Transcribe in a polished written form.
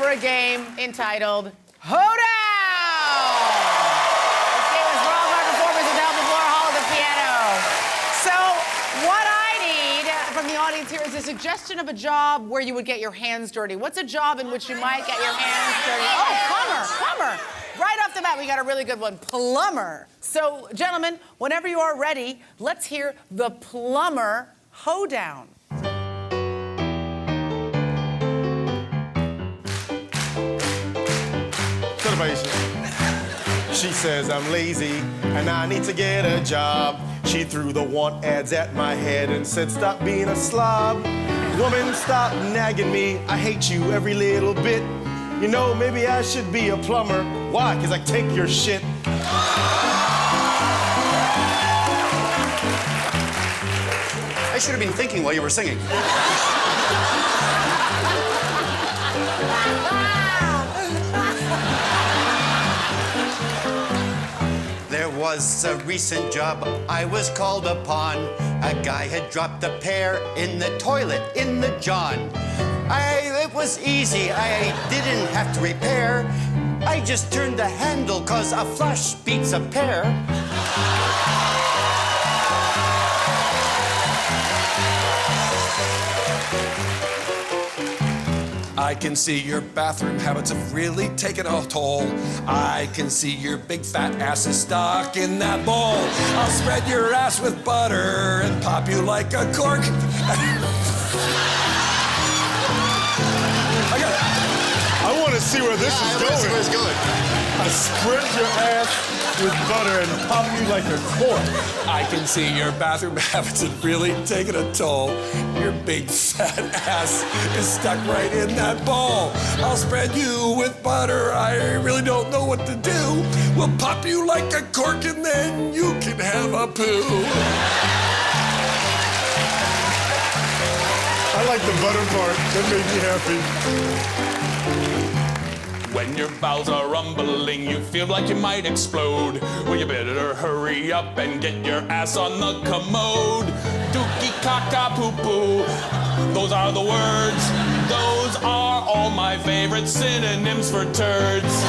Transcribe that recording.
for a game entitled Hoedown. This game is for all of our performers with help of Laura Hall of the piano. So what I need from the audience here is a suggestion of a job where you would get your hands dirty. What's a job in which you might get your hands dirty? Oh, plumber. Right off the bat, we got a really good one, plumber. So, gentlemen, whenever you are ready, let's hear the plumber hoedown. Shut up, Aisha. She says I'm lazy and I need to get a job. She threw the want ads at my head and said, stop being a slob. Woman, stop nagging me. I hate you every little bit. You know, maybe I should be a plumber. Why? 'Cause I take your shit. I should have been thinking while you were singing. There was a recent job I was called upon. A guy had dropped a pear in the toilet in the John. It was easy, I didn't have to repair. I just turned the handle 'cause a flush beats a pear. I can see your bathroom habits have really taken a toll. I can see your big fat ass is stuck in that bowl. I'll spread your ass with butter and pop you like a cork. I want to see where this is going. Where's it going? I spread your ass with butter and pop you like a cork. I can see your bathroom habits have really taken a toll. Your big fat ass is stuck right in that bowl. I'll spread you with butter. I really don't know what to do. We'll pop you like a cork and then you can have a poo. I like the butter part. That made me happy. When your bowels are rumbling, you feel like you might explode. Well, you better hurry up and get your ass on the commode. Dookie caca poo poo, those are the words. Those are all my favorite synonyms for turds.